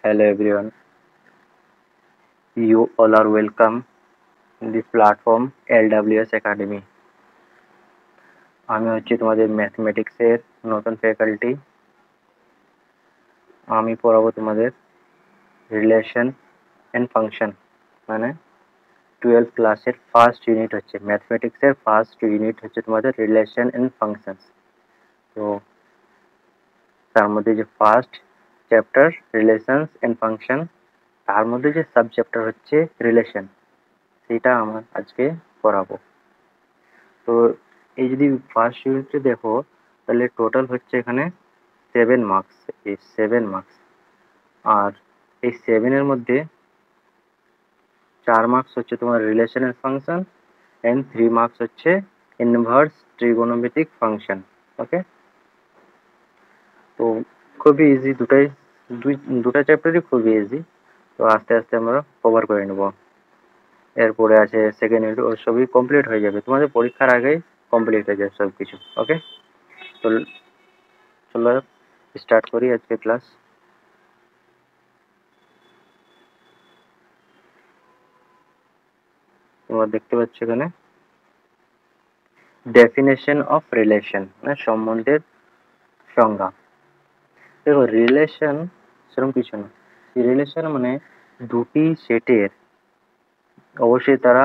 Hello everyone, you all are welcome in this platform LWS Academy. আমি হচ্ছি তোমাদের ম্যাথমেটিক্সের নতুন ফ্যাকাল্টি। আমি পড়াবো তোমাদের রিলেশন এন্ড ফাংশন, মানে 12 ক্লাসের ফার্স্ট ইউনিট হচ্ছে ম্যাথমেটিক্সের ফার্স্ট ইউনিট হচ্ছে তোমাদের রিলেশন এন্ড ফাংশন। তো তার মধ্যে যে first chapter relations and function, তার মধ্যে যে সাব চ্যাপ্টার হচ্ছে রিলেশন, সেটা আমরা আজকে পড়াবো। তো এই যদি ফার্স্ট ইউনিটে দেখো, তাহলে টোটাল হচ্ছে এখানে 7 মার্কস। এই 7 মার্কস, আর এই 7-এর মধ্যে 4 মার্কস হচ্ছে তোমার relation and function and 3 marks হচ্ছে ইনভার্স ট্রিগোনোমেট্রিক ফাংশন। ওকে, তো খুবই ইজি, দুটা চ্যাপ্টারই খুবই ইজি। তো আস্তে আস্তে আমরা কভার করে নেব। এরপরে আছে সেকেন্ড ইউনিট, ও সবই কমপ্লিট হয়ে যাবে, তোমাদের পরীক্ষার আগেই কমপ্লিট হয়ে যাবে সব কিছু। ওকে, তো চলো স্টার্ট করি আজকে ক্লাস। তোমরা দেখতে পাচ্ছ এখানে ডেফিনেশন অফ রিলেশন, মানে সম্বন্ধের সংজ্ঞা। দেখো, রিলেশন সেরকম কিছু না। রিলেশন মানে দুটি সেটের, অবশ্যই তারা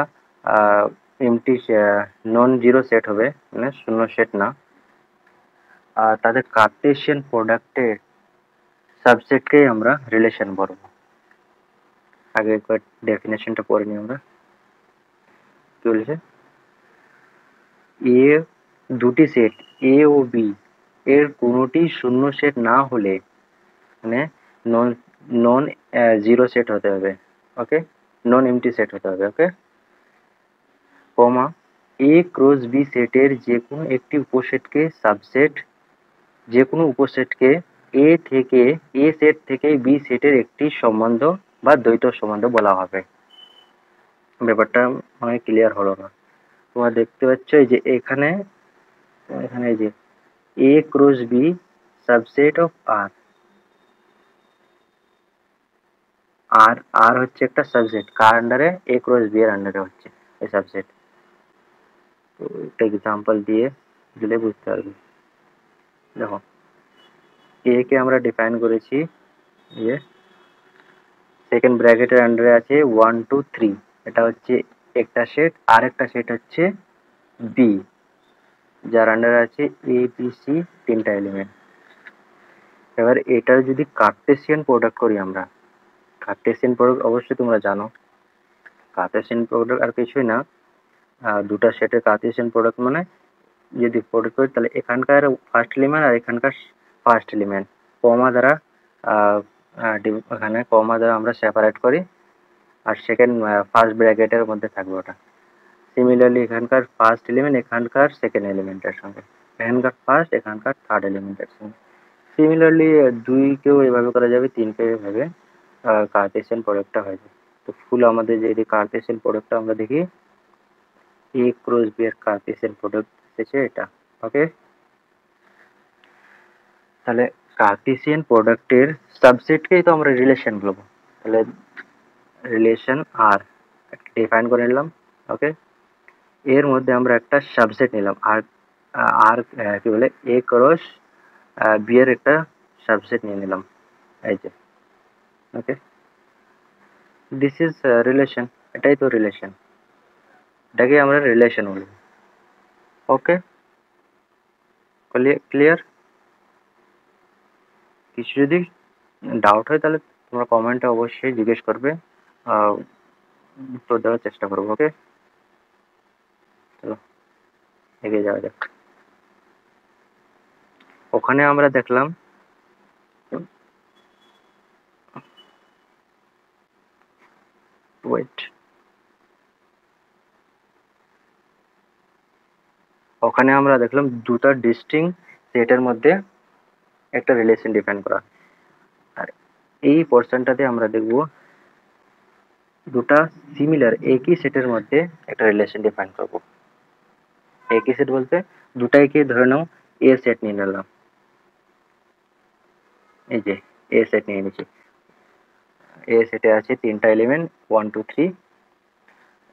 এমটি নন জিরো সেট হবে, মানে শূন্য সেট না, আর তাদের কার্টেসিয়ান প্রোডাক্টের সাবসেটকেই আমরা রিলেশন বলবো। আগে একবার ডেফিনেশনটা পড়ে নিই আমরা। কি বলেছে, এ দুটি সেট এ ও বি এর কোনোটি শূন্য সেট না হলে, মানে নন নন জিরো সেট হতে হবে। ওকে, নন এমটি সেট হতে হবে। ওকে, কমা এ ক্রস বি সেটের যে কোনো একটি উপসেটকে সাবসেট, যে কোনো উপসেটকে এ সেট থেকে বি সেটের একটি সম্বন্ধ বা দ্বৈত সম্বন্ধ বলা হবে। ব্যাপারটা অনেক ক্লিয়ার হলো না? তোমরা দেখতে পাচ্ছ এই যে এখানে এই যে এ ক্রস বি সাবসেট অফ আর, আর আর হচ্ছে একটা সাবসেট, কার আন্ডারে? এ ক্রস বি এর আন্ডারে হচ্ছে এই সাবসেট। তো একটা এক্সাম্পল দিয়ে দিলে বুঝতে পারবে। দেখো, এ কে আমরা ডিফাইন করেছি, যে সেকেন্ড ব্র্যাকেটের আন্ডারে আছে 1 2 3, এটা হচ্ছে একটা সেট। আর একটা সেট হচ্ছে বি, যার আন্ডারে আছে এ বি সি তিনটা এলিমেন্ট। এবার এটার যদি কার্টেসিয়ান প্রোডাক্ট করি আমরা, কার্টেসিয়ান প্রোডাক্ট অবশ্যই তোমরা জানো। কার্টেসিয়ান প্রোডাক্ট আর কিছুই না, দুটা সেটের কার্টেসিয়ান প্রোডাক্ট মানে যদি প্রোডাক্ট করি, তাহলে এখানকার ফার্স্ট এলিমেন্ট আর এখানকার ফার্স্ট এলিমেন্ট কমা দ্বারা, এখানে কমা দ্বারা আমরা সেপারেট করি, আর সেকেন্ড ফার্স্ট ব্র্যাকেটের মধ্যে থাকবে ওটা। সিমিলারলি এখানকার ফার্স্ট এলিমেন্ট এখানকার সেকেন্ড এলিমেন্টের সঙ্গে, এখানকার ফার্স্ট এখানকার থার্ড এলিমেন্টের সঙ্গে। সিমিলারলি দুইকেও এভাবে করা যাবে, তিনকে এভাবে কার্টেসিয়ান প্রোডাক্টটা হয়ে যাবে। তো ফুল আমাদের যে কার্টেসিয়ান প্রোডাক্টটা আমরা দেখি, এ ক্রস বি এর কার্টেসিয়ান প্রোডাক্ট এসেছে এটা। ওকে, তাহলে কার্টেসিয়ান প্রোডাক্টের সাবসেটকেই তো আমরা রিলেশন বলবো। তাহলে রিলেশন আর ডিফাইন করে নিলাম। ওকে, এর মধ্যে আমরা একটা সাবসেট নিলাম, আর আর কি বলে এ ক্রস বি এর একটা সাবসেট নিয়ে নিলাম, এই যে। ওকে, দিস ইজ রিলেশন, এটাই তো রিলেশন, এটাকে আমরা রিলেশন বলি। ওকে, ক্লিয়ার? কিছু যদি ডাউট হয় তাহলে তোমরা কমেন্টে অবশ্যই জিজ্ঞেস করবে, উত্তর দেওয়ার চেষ্টা করবো। ওকে, চলো এগিয়ে যাওয়া যাক। ওখানে আমরা দেখলাম ওয়েট ওখানে আমরা দেখলাম দুটো ডিস্টিংক্ট সেটের মধ্যে একটা রিলেশন ডিফাইন করা। আর এই পোর্শনটাতে আমরা দেখব দুটা সিমিলার একই সেটের মধ্যে একটা রিলেশন ডিফাইন করব। একই সেট বলতে দুটাইকে ধরে নাও এ সেট নিয়ে নিলাম, এই যে এ সেট নিয়ে নিয়েছি। এ সেটে আছে 3টা এলিমেন্ট 1 2 3।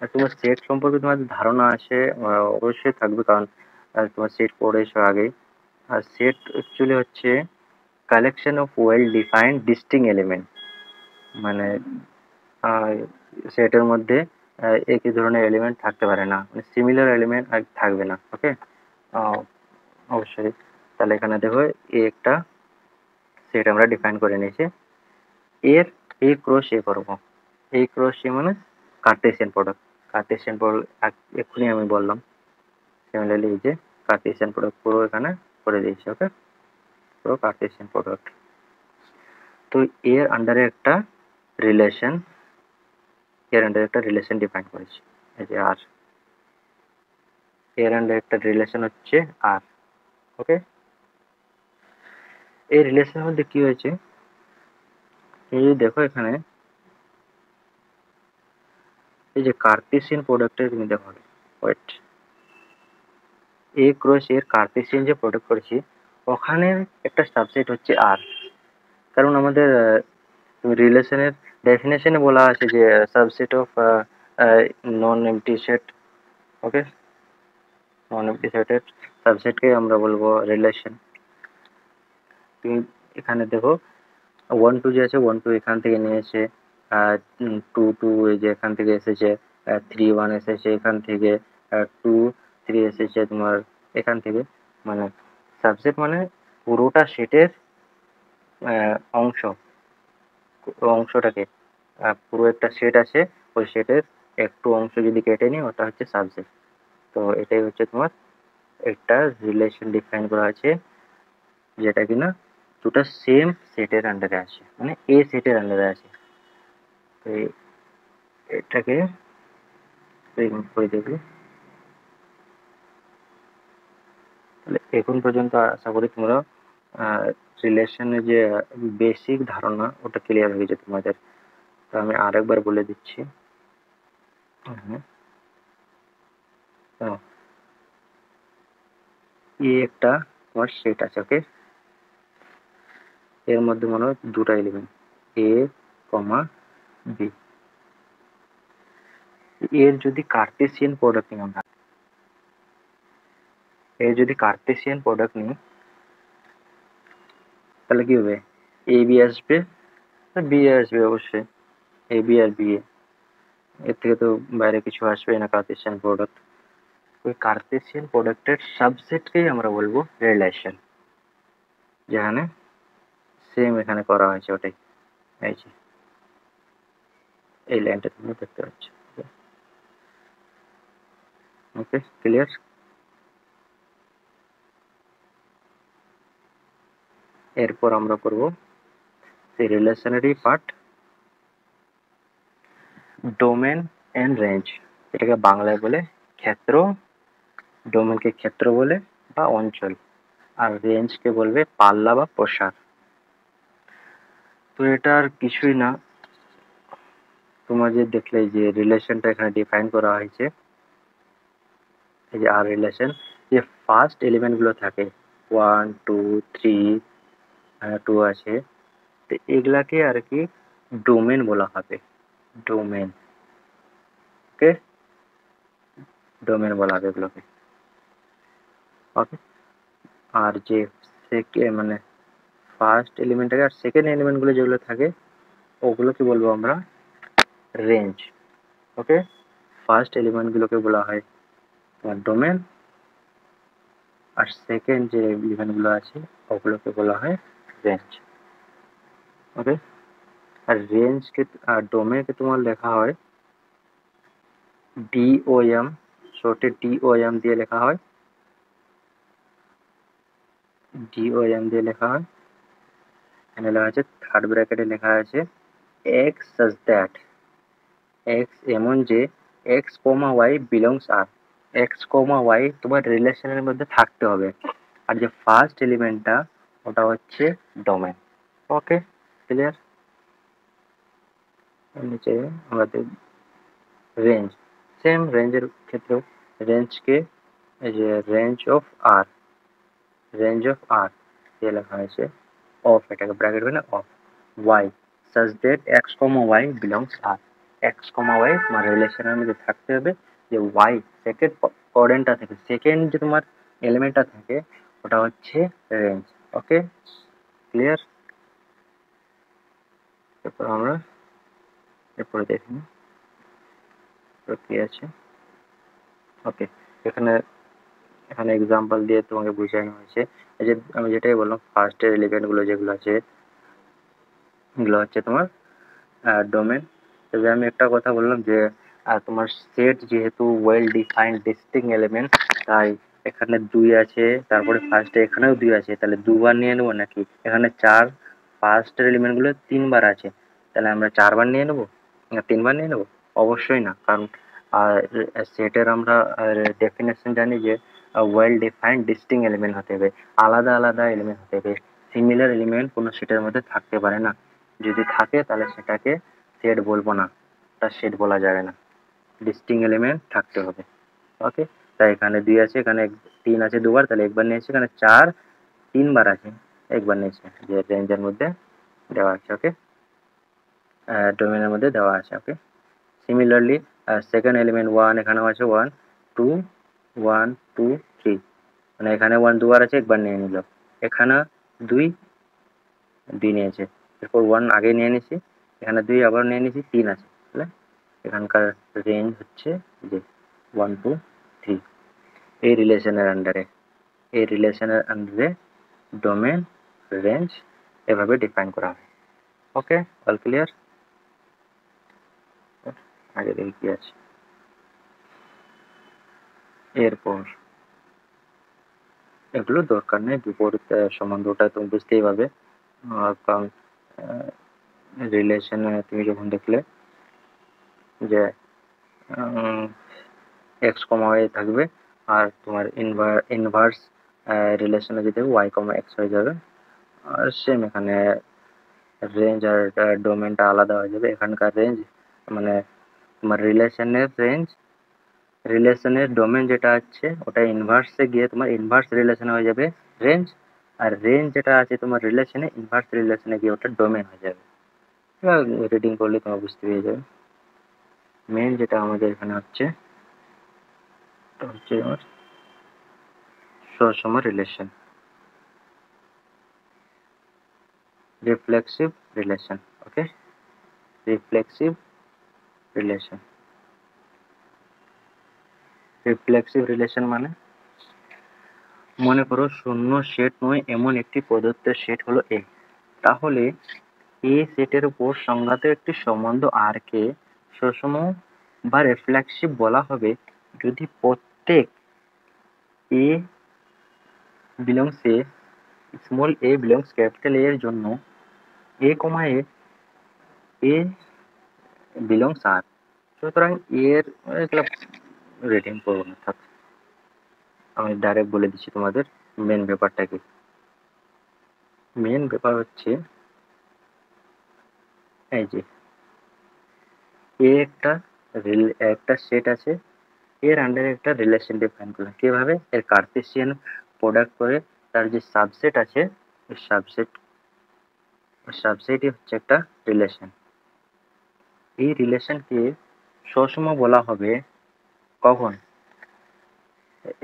আর তোমার সেট সম্পর্কে তোমার ধারণা আছে অবশ্যই থাকবে, কারণ তোমার সেট পড়েছো আগে। আর সেট অ্যাকচুয়ালি হচ্ছে collection of well defined distinct element, মানে সেটের মধ্যে একই ধরনের এলিমেন্ট থাকতে পারে না, মানে সিমিলার এলিমেন্ট আর থাকবে না। ওকে, অবশ্যই। তাহলে এখানে দেখো একটা সেট আমরা ডিফাইন করে নিয়েছি। এর এ ক্রস এ করবো। এ ক্রস এ মানে কার্টেসিয়ান প্রোডাক্ট। কার্টেসিয়ান প্রোডাক্ট এক্ষুনি আমি বললাম। সিমিলারলি এই যে কার্টেসিয়ান প্রোডাক্ট পুরো এখানে করে দিয়েছি। ওকে, পুরো কার্টেসিয়ান প্রোডাক্ট। তো এর আন্ডারে একটা রিলেশন, ডিফাইন করেছি, এই যে আর। এর আন্ডারে একটা রিলেশন হচ্ছে আর। ওকে, এই রিলেশনের মধ্যে কি হয়েছে, এই যে দেখো এখানে এই যে কার্টেসিয়ান প্রোডাক্টের তুমি দেখো, ওয়েট, এ ক্রস এর কার্টেসিয়ান যে প্রোডাক্ট করেছি ওখানে একটা সাবসেট হচ্ছে আর। কারণ আমাদের রিলেশনের ডেফিনেশনে বলা আছে যে subset of non MT set. Okay, non MT সেটের সাবসেটকে আমরা বলবো রিলেশন। তুমি এখানে দেখো 1 2 যে আছে 1 2 এখান থেকে নিয়েছে, 2 2 এই যে এখান থেকে এসেছে, 3 1 এসেছে এখান থেকে, 2 3 এসেছে তোমার এখান থেকে। মানে সাবসেট মানে পুরোটা সেটের অংশ, অংশটাকে পুরো একটা সেট আছে, ওই সেটের একটু অংশ যদি কেটে নিই ওটা হচ্ছে সাবসেট। তো এটাই হচ্ছে তোমার একটা রিলেশন ডিফাইন করা আছে, যেটা কিনা দুটো সেম সেটের আন্ডারে আছে, মানে এ সেটের আন্ডারে আছে। তো এটাকে রিমুভ করে দেবো। তাহলে এখন পর্যন্ত আশা করি তোমরা রিলেশনের যে বেসিক ধারণা ওটা ক্লিয়ার হয়ে গেছে তোমাদের। তো আমি আরেকবার বলে দিচ্ছি। এ একটা তোমার সেট আছে। ওকে, এর মধ্যে মনে হয় দুটো এলিমেন্ট এ কমা বি। এর যদি কার্টেসিয়ান প্রোডাক্ট নিই আমরা, এর যদি কার্টেসিয়ান প্রোডাক্ট নিই তাহলে কি হবে, এ বি আসবে, বি আসবে অবশ্যই, এ বি আর বি। এর থেকে তো বাইরে কিছু আসবে না কার্টেসিয়ান প্রোডাক্ট। ওই কার্টেসিয়ান প্রোডাক্টের সাবসেটকেই আমরা বলবো রিলেশন, যেখানে সেম এখানে করা হয়েছে ওটাই। এই যে এই লাইনটা তুমি দেখতে পাচ্ছ। ওকে, ক্লিয়ার। এরপর আমরা করব সেই রিলেশনারি পার্ট, ডোমেন এন্ড রেঞ্জ, এটাকে বাংলায় বলে ক্ষেত্র। ডোমেনকে ক্ষেত্র বলে বা অঞ্চল, আর রেঞ্জকে বলবে পাল্লা বা প্রসার। তো এটা আর কিছুই না, তোমরা যে দেখলে যে রিলেশনটা এখানে ডিফাইন করা হয়েছে, এই যে আর রিলেশন, যে ফার্স্ট এলিমেন্ট গুলো থাকে 1 2 3 2 আছে, তো এগুলাকে আর কি ডোমেন বলা হবে, ডোমেন। ওকে, ডোমেন বলা হবে এগুলোকে। ওকে, আর যে মানে ফার্স্ট এলিমেন্টটাকে আর সেকেন্ড এলিমেন্ট গুলো যেগুলো থাকে ওগুলোকে বলবো আমরা রেঞ্জ। ওকে, ফার্স্ট এলিমেন্ট গুলোকে বলা হয় তোমার ডোমেন, আর সেকেন্ড যে এলিমেন্ট গুলো আছে ওগুলোকে বলা হয় রেঞ্জ। ওকে, আর রেঞ্জকে আর ডোমেনকে তোমার লেখা হয় DOM, শর্টে DOM দিয়ে লেখা হয়, DOM দিয়ে লেখা হয়। এখানে লেখা আছে থার্ড ব্র্যাকেটে লেখা আছে x such that, x এমন যে x, y belongs r, x, y তোমার রিলেশনের মধ্যে থাকতে হবে, আর যে ফার্স্ট এলিমেন্টটা ওটা হচ্ছে ডোমেন। ওকে, ক্লিয়ার। নিচে আমাদের রেঞ্জ, সেম রেঞ্জের ক্ষেত্রেও রেঞ্জকে এই যে range of R, range of R দিয়ে লেখা হয়েছে অফ, এটাকে ব্র্যাকেট বলে of y, such that x, y belongs R. x, y তোমার রিলেশনের মধ্যে থাকতে হবে যে y সেকেন্ড কোঅর্ডিনেটটা থাকে, সেকেন্ড যে তোমার এলিমেন্টটা থাকে ওটা হচ্ছে রেঞ্জ। ওকে, ক্লিয়ার? তারপর আমরা এরপরে দেখি কি আছে। ওকে, এখানে এখানে এক্সাম্পল দিয়ে তোমাকে বোঝানো হয়েছে। এই যে আমি যেটাই বললাম, ফার্স্টের এলিমেন্টগুলো যেগুলো আছে এগুলো হচ্ছে তোমার ডোমেন। তবে আমি একটা কথা বললাম যে তোমার সেট যেহেতু ওয়েল ডিফাইন্ড ডিস্টিংক্ট এলিমেন্ট, তাই এখানে 2 আছে, তারপরে ফার্স্টে এখানেও 2 আছে, তাহলে দুবার নিয়ে নেবো নাকি? এখানে 4, ফার্স্টের এলিমেন্টগুলো 3 বার আছে, তাহলে আমরা 4 বার নিয়ে নেবো না 3 বার নিয়ে নেবো? অবশ্যই না, কারণ সেটের আমরা ডেফিনেশন জানি যে ওয়েল ডিফাইন্ড ডিস্টিংক্ট এলিমেন্ট হতে হবে, আলাদা আলাদা এলিমেন্ট হতে হবে। সিমিলার এলিমেন্ট কোনো সেটের মধ্যে থাকতে পারে না, যদি থাকে তাহলে সেটাকে সেট বলবো না, তার সেট বলা যাবে না, ডিস্টিংক্ট এলিমেন্ট থাকতে হবে। ওকে, তাই এখানে 2 আছে, এখানে 3 আছে 2 বার, তাহলে একবার নিয়েছি, এখানে 4 3 বার আছে, একবার নিয়েছি, যে রেঞ্জের মধ্যে দেওয়া আছে। ওকে, ডোমেনের মধ্যে দেওয়া আছে। ওকে, সিমিলারলি সেকেন্ড এলিমেন্ট 1 এখানেও আছে, 1 2 1 2 3, মানে এখানে 1 2 বার আছে, একবার নিয়ে নিল, এখানে 2 2 নিয়েছে, এরপর 1 আগে নিয়ে নিয়েছি, এখানে 2 আবার নিয়ে নিয়েছি, 3 আছে, তাহলে এখানকার রেঞ্জ হচ্ছে যে 1 2 3। এই রিলেশনের আন্ডারে ডোমেন, রেঞ্জ এভাবে ডিফাইন করা হয়। ওকে, অল ক্লিয়ার? আগে দেখি কি আছে। এরপর এগুলো দরকার নেই, বিপরীত সম্বন্ধটা তুমি বুঝতেই পারবে, কারণ রিলেশনে তুমি যখন দেখলে যে এক্স কমা ওয়াই থাকবে, আর তোমার ইনভার্স রিলেশনে যদি ওয়াই কমা এক্স হয়ে যাবে, আর সেম এখানে রেঞ্জ আর ডোমেনটা আলাদা হয়ে যাবে। এখানকার রেঞ্জ মানে তোমার রিলেশনের ডোমেন যেটা আছে ওটা ইনভার্সে গিয়ে তোমার ইনভার্স রিলেশনে হয়ে যাবে রেঞ্জ, আর রেঞ্জ যেটা আছে তোমার রিলেশনে ইনভার্স রিলেশনে গিয়ে ওটা ডোমেন হয়ে যাবে। রিডিং করলে তোমার বুঝতে পেরে যাবে। মেন যেটা আমাদের এখানে হচ্ছে আমার সসম রিলেশন, রিফ্লেক্সিভ রিলেশন। ওকে, রিফ্লেক্সিভ রিলেশন। রিফ্লেক্সিভ রিলেশন মানে মনে করো শূন্য সেট নয় এমন একটি প্রদত্তের সেট হলো এ, তাহলে এ সেটের উপর সংজ্ঞাত একটি সম্বন্ধ আর কে সসম বা রিফ্লেক্সিভ বলা হবে যদি প্রত্যেক a belongs a, small a belongs capital A এর জন্য এ কমা এ বিলংস আর। সুতরাং এর রেটিং করবো না, থাক, আমি ডাইরেক্ট বলে দিচ্ছি তোমাদের মেন ব্যাপারটা কি। মেন ব্যাপার হচ্ছে এই যে এ একটা সেট আছে, এর আন্ডারে একটা রিলেশন ডিফাইন করলাম, কিভাবে? এর কার্টেসিয়ান প্রোডাক্ট করে তার যে সাবসেট আছে ওই সাবসেটই হচ্ছে একটা রিলেশন। এই রিলেশনকে সবসময় বলা হবে কখন?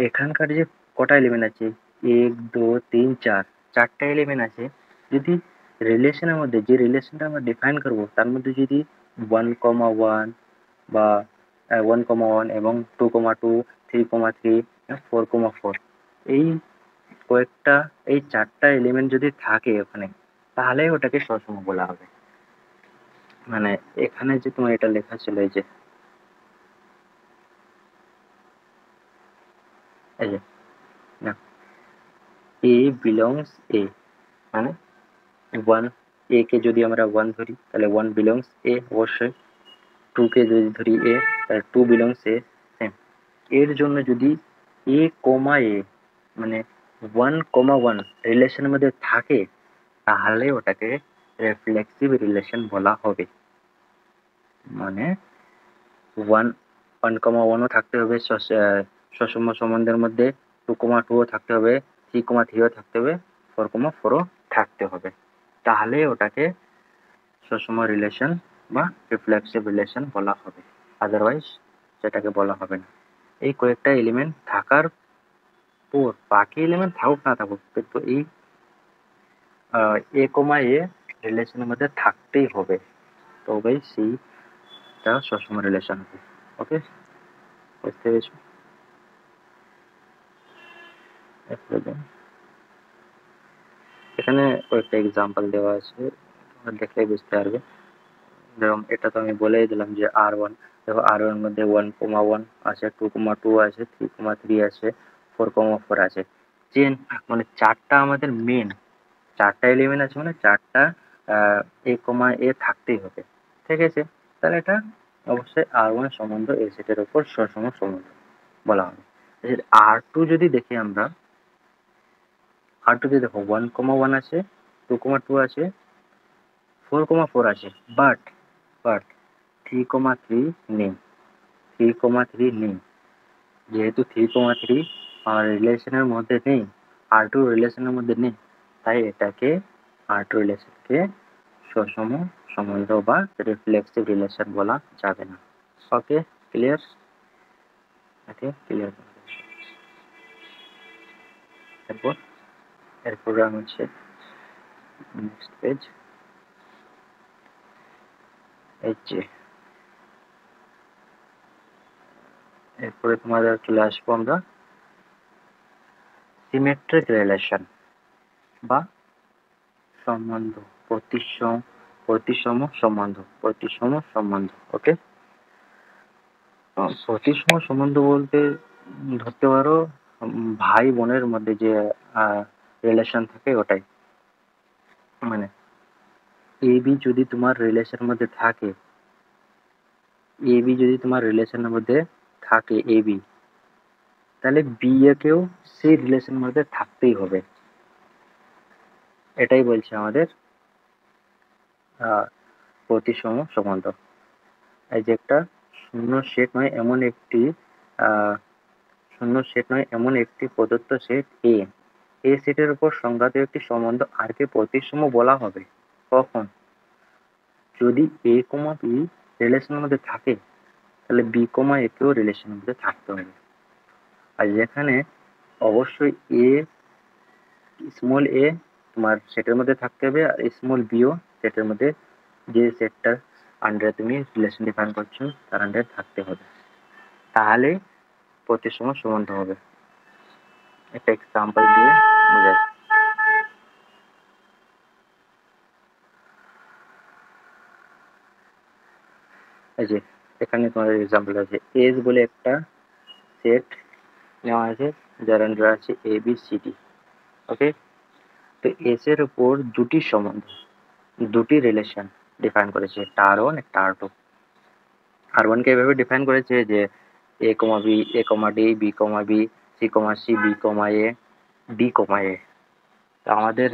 এখানকার যে কটা এলিমেন্ট আছে 1 2 3 4, 4টা এলিমেন্ট আছে, যদি রিলেশনের মধ্যে যে রিলেশনটা আমরা ডিফাইন করব তার মধ্যে যদি 1,1 বা 1,1 এবং 2,2 3,3 4,4 এই কয়েকটা এই 4টা এলিমেন্ট যদি থাকে ওখানে, তাহলে ওটাকে সসম বলা হবে। মানে এখানে যে তোমার এটা লেখা ছিল এই যে না, এ বিলংস এ, মানে 1 এ কে যদি আমরা 1 ধরি তাহলে 1 বিলংস এ অবশ্যই, 2 কে যদি ধরি এ তাহলে 2 বিলংস এ, সেম। এর জন্য যদি এ কমা এ মানে 1,1 রিলেশনের মধ্যে থাকে তাহলে ওটাকে রিফ্লেক্সিভ রিলেশন বলা হবে। মানে 1,1ও থাকতে হবে সসম সম্বন্ধের মধ্যে, 2,2ও থাকতে হবে, 3,3ও থাকতে হবে, 4,4ও থাকতে হবে, তাহলে ওটাকে সুষম রিলেশন বা রিফ্লেক্সিভ রিলেশন বলা হবে, আদারওয়াইজ সেটাকে বলা হবে না। এই কয়েকটা এলিমেন্ট থাকার পর বাকি এলিমেন্ট থাকুক না থাকুক, কিন্তু এই এ কমা এ রিলেশনের মধ্যে থাকতেই হবে, তবেই সেইটা সুষম রিলেশন হবে। ওকে, বুঝতে পেরেছো? এখানে কয়েকটা এক্সাম্পল দেওয়া আছে, তোমরা দেখলেই বুঝতে পারবে। যেরকম এটা তো আমি বলেই দিলাম যে R1, দেখো R1 মধ্যে 1,1 আছে, 2,2 আছে, 3,3 আছে, 4,4 আছে। চেন মানে চারটা আমাদের মেন, চারটা এলিমেন্ট আছে মানে চারটা এ কমা এ থাকতেই হবে, ঠিক আছে? তাহলে এটা অবশ্যই R1 সম্বন্ধ এ সেটের উপর সুষম সম্বন্ধ বলা হবে। R2 যদি দেখি আমরা, R2 তে দেখো 1,1 আছে, 2,2 আছে, 4,4 আছে, বাট 3,3 নেই, 3,3 নেই। যেহেতু 3,3 আমার রিলেশনের মধ্যে নেই, R2 রিলেশনের মধ্যে নেই, তাই এটাকে R2 রিলেশনকে সুষম সম্বন্ধ বা রিফ্লেক্সিভ রিলেশন বলা যাবে না। ওকে, ক্লিয়ার? ওকে, ক্লিয়ার। এরপর হচ্ছে নেক্সট পেজ, এই যে এরপরে তোমাদের চলে আসবো আমরা সিমেট্রিক রিলেশন বা সম্বন্ধ, প্রতিসম সম্বন্ধ। ওকে, প্রতিসম সম্বন্ধ বলতে ধরতে পারো ভাই বোনের মধ্যে যে রিলেশন থাকে ওটাই। মানে এবি যদি তোমার রিলেশনের মধ্যে থাকে, এবি, তাহলে বি একেও সেই রিলেশনের মধ্যে থাকতেই হবে। এটাই বলছে আমাদের প্রতিসম সম্বন্ধ। এই যে একটা শূন্য সেট নয় এমন একটি প্রদত্ত সেট এ, সেটের উপর সংজ্ঞাত একটি সম্বন্ধ আর কে প্রতিসম বলা হবে কখন? যদি এ কমা বি রিলেশনের মধ্যে থাকে, তাহলে বি কমা এ কেও রিলেশনের মধ্যে থাকতে হবে। আর যেখানে অবশ্যই স্মল এ তোমার সেটের মধ্যে থাকতে হবে, আর স্মল বিও সেটের মধ্যে, যে সেটটার আন্ডারে তুমি রিলেশন ডিফাইন করছো তার আন্ডারে থাকতে হবে, তাহলে প্রতিসম সম্বন্ধ হবে। একটা এক্সাম্পল দিয়ে বোঝাই। এই যে এখানে তোমার এক্সাম্পল আছে, এস বলে একটা সেট নেওয়া আছে যার আন্ডারে আছে এ বি সি ডি। ওকে, তো এস এর উপর দুটি সম্বন্ধ, দুটি রিলেশন ডিফাইন করেছে, একটা R1 একটা R2। R1 কে এভাবে ডিফাইন করেছে যে এ কমা বি, এ কমা D, B comma B, c comma C, B comma এ, ডি কমা এ। আমাদের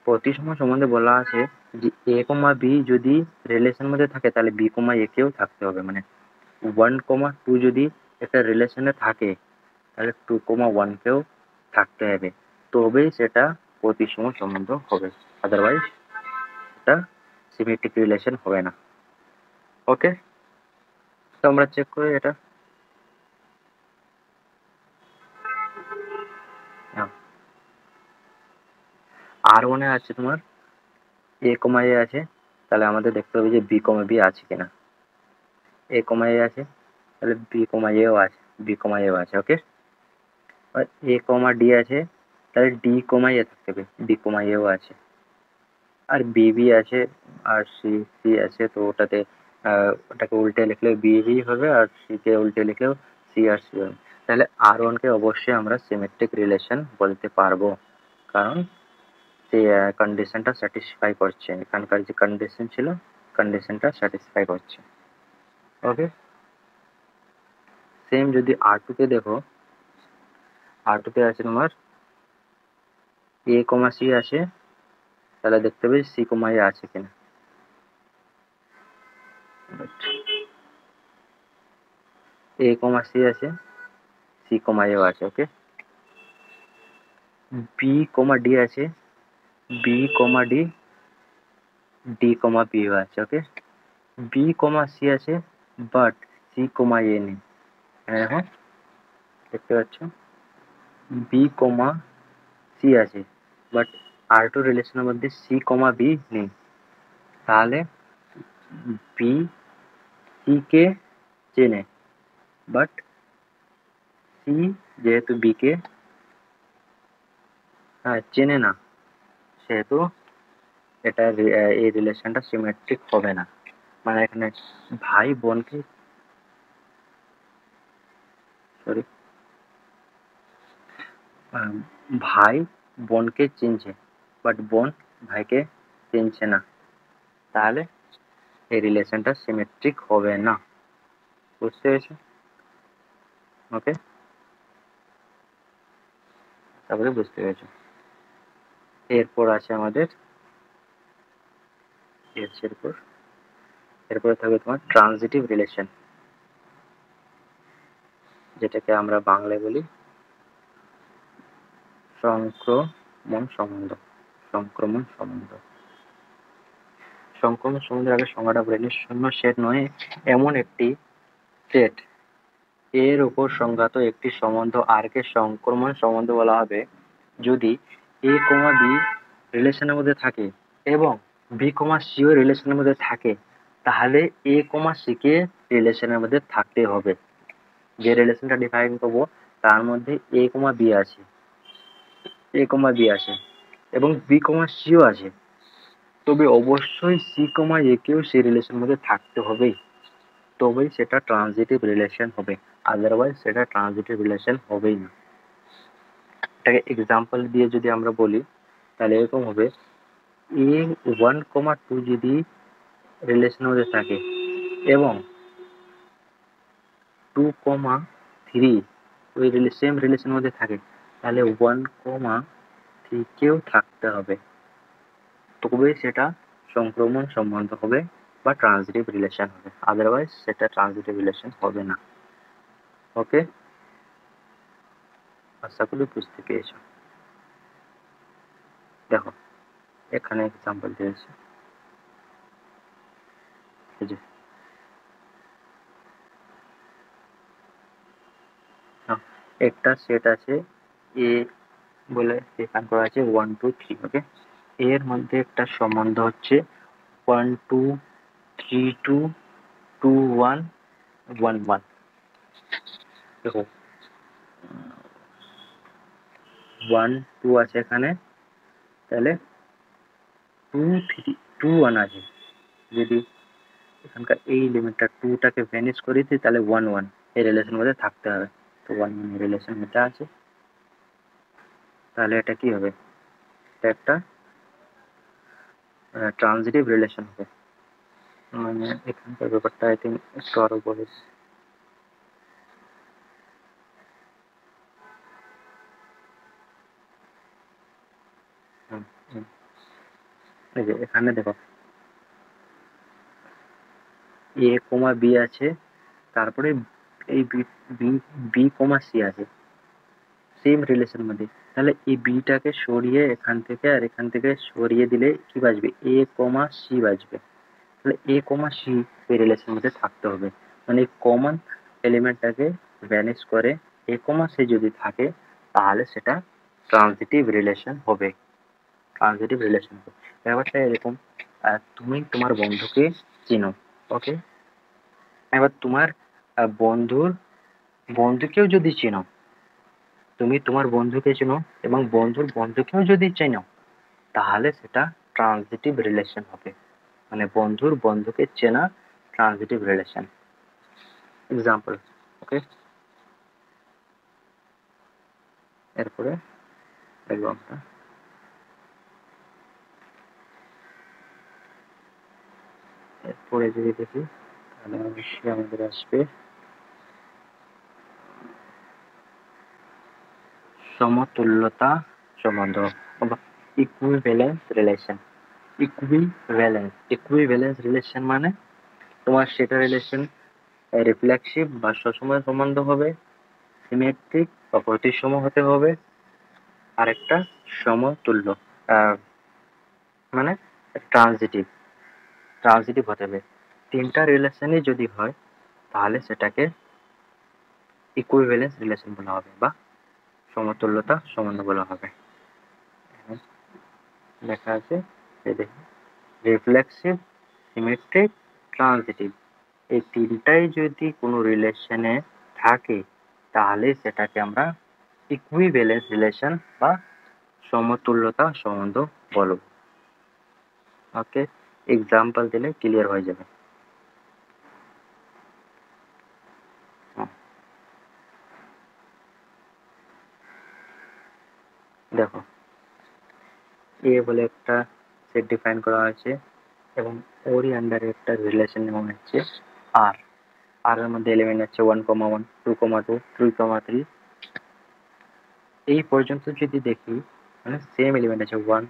প্রতিসম সম্বন্ধে বলা আছে যে এ কমা বি যদি রিলেশনের মধ্যে থাকে তাহলে বি কমা এ কেও থাকতে হবে। মানে 1,2 যদি একটা রিলেশনে থাকে তাহলে 2,1 কেও থাকতে হবে, তবেই সেটা প্রতিসম সম্বন্ধ হবে, আদারওয়াইজ এটা সিমেট্রিক রিলেশন হবে না। ওকে, তো আমরা চেক করি এটা। R1 এ আছে তোমার এ কমা এ আছে, তাহলে আমাদের দেখতে হবে যে বি কমা বি আছে কিনা। এ কমা এ আছে, তাহলে বি কমা এও আছে। ওকে, আর এ কমা ডি আছে, তাহলে ডি কমা এ থাকতে হবে, ডি কমা এও আছে। আর বি বি আছে, আর সি সি আছে, তো ওটাকে উল্টে লিখলেও বি বি হবে, আর সি কে উল্টে লিখলেও সি আর সি হবে। তাহলে R1 কে অবশ্যই আমরা সিমেট্রিক রিলেশন বলতে পারবো, কারণ সে কন্ডিশনটা স্যাটিসফাই করছে, এখানকার যে কন্ডিশন ছিল কন্ডিশনটা স্যাটিসফাই করছে। ওকে, সেম যদি R2 তে দেখো, R2 তে আছে তোমার এ কমা সি আছে, তাহলে দেখতে হবে সি কমা এ আছে কিনা। এ কমা সি আছে, সি কমা এও আছে। ওকে, বি কমা ডি আছে, বি কমা ডি ডি কমা বি আছে, ওকে। বি কমা সি আছে, বাট সি কমা এ নেই। দেখো, দেখতে পাচ্ছ, বি কমা সি আছে, বাট R2 রিলেশনের মধ্যে সি কমা বি নেই। তাহলে বি সি কে চেনে, বাট সি যেহেতু বি কে চেনে না, সেহেতু এটা এই রিলেশনটা সিমেট্রিক হবে না। মানে এখানে ভাই বোনকে, সরি, ভাই বোনকে চিনছে, বাট বোন ভাইকে চিনছে না, তাহলে এই রিলেশনটা সিমেট্রিক হবে না। বুঝতে পেরেছো? ওকে, তারপরে বুঝতে পেরেছো। এরপর আছে আমাদের এরপরে থাকবে তোমার ট্রানজিটিভ রিলেশন, যেটাকে আমরা বাংলায় বলি সংক্রমণ সম্বন্ধ। সংক্রমণ সম্বন্ধ সংক্রমণ সম্বন্ধের আগে সংজ্ঞাটা বলে নিই। শূন্য সেট নয় এমন একটি সেট এর উপর সংজ্ঞাত একটি সম্বন্ধ আর কে সংক্রমণ সম্বন্ধ বলা হবে যদি এ কমা বি রিলেশনের মধ্যে থাকে এবং বি কমা সিও রিলেশনের মধ্যে থাকে, তাহলে এ কমা সি কে রিলেশনের মধ্যে থাকতে হবে। যে রিলেশনটা ডিফাইন করবো তার মধ্যে এ কমা বি আছে, এবং বি কমা সিও আছে, তবে অবশ্যই সি কমা এ কেও সেই রিলেশনের মধ্যে থাকতে হবে, তবেই সেটা ট্রানজিটিভ রিলেশন হবে, আদারওয়াইজ সেটা ট্রানজিটিভ রিলেশন হবেই না। এটাকে এক্সাম্পল দিয়ে যদি আমরা বলি তাহলে এরকম হবে, A1,2 যদি রিলেশনের মধ্যে থাকে এবং 2,3 ওই সেম রিলেশনের মধ্যে থাকে, তাহলে 1,3 কেও থাকতে হবে, তবে সেটা সংক্রমণ সম্বন্ধ হবে বা ট্রানজিটিভ রিলেশন হবে, আদারওয়াইজ সেটা ট্রানজিটিভ রিলেশন হবে না। ওকে, আশা করি বুঝতে পেরেছো। দেখো এখানে এক্সাম্পল দিয়েছি, এই যে একটা সেট আছে এ বলে ডিফাইন করা আছে 1 2 3, ওকে। এর মধ্যে একটা সম্বন্ধ হচ্ছে 1 2 3 2 2 1 1 1। দেখো 1 2 আছে এখানে, তাহলে 2 3 2 1 আছে। যদি এখানকার এই লিমিটটা 2 টাকে ভ্যানিশ করে দিই তাহলে 1 1 এই রিলেশনের মধ্যে থাকতে হবে। তো 1 1 রিলেশন এটা আছে, তাহলে এটা কি হবে, এটা একটা ট্রানজিটিভ রিলেশন হবে। মানে এখানকার ব্যাপারটা আই থিঙ্ক একটু আরো বলে, এই যে এখানে দেখো এ কমা বি আছে, তারপরে এই বি কমা সি আছে সেম রিলেশনের মধ্যে, তাহলে এই বিটাকে সরিয়ে এখান থেকে আর এখান থেকে সরিয়ে দিলে কি বাজবে, এ কমা সি বাজবে। তাহলে এ কমা সি এই রিলেশনের মধ্যে থাকতে হবে, মানে কমন এলিমেন্টটাকে ভ্যানিশ করে এ কমা সি যদি থাকে তাহলে সেটা ট্রানজিটিভ রিলেশন হবে। ট্রানজিটিভ রিলেশন হবে ব্যাপারটা এরকম, তুমি তোমার বন্ধুকে চিনো, ওকে। এবার তোমার বন্ধুর বন্ধুকেও যদি চেনো, তুমি তোমার বন্ধুকে চেনো এবং বন্ধুর বন্ধুকেও যদি চেনো, তাহলে সেটা ট্রানজিটিভ রিলেশন হবে, মানে বন্ধুর বন্ধুকে চেনা ট্রানজিটিভ রিলেশন। এক্সাম্পল, ওকে। এরপরে দেখবো আমরা, এরপরে যদি দেখি তাহলে অবশ্যই আমাদের আসবে সমতুল্যতা সম্বন্ধ বা ইকুইভ্যালেন্স রিলেশন। ইকুইভ্যালেন্স রিলেশন মানে তোমার সেটা রিলেশন রিফ্লেক্সিভ বা সসময় সম্বন্ধ হবে, সিমেট্রিক বা প্রতিসম হতে হবে, আরেকটা সমতুল্য মানে ট্রানজিটিভ। ট্রান্সিটিভ হতে হবে। তিনটা রিলেশনই যদি হয় তাহলে সেটাকে ইকুইভ্যালেন্স রিলেশন বলা হবে বা সমতুল্যতা সম্বন্ধ বলা হবে। লেখা আছে এই দেখুন, রিফ্লেক্সিভ, সিমেট্রিক, ট্রান্সিটিভ, এই তিনটাই যদি কোনো রিলেশনে থাকে তাহলে সেটাকে আমরা ইকুইভ্যালেন্স রিলেশন বা সমতুল্যতা সম্বন্ধ বলব। ওকে, এক্সাম্পল দিলে ক্লিয়ার হয়ে যাবে। দেখো, এ বলে একটা সেট ডিফাইন করা হয়েছে এবং ওরই আন্ডারে একটা রিলেশন নেওয়া হচ্ছে আর। আর এর মধ্যে এলিমেন্ট আছে 1,1, 2,2, 3,3। এই পর্যন্ত যদি দেখি মানে সেম এলিমেন্ট আছে 1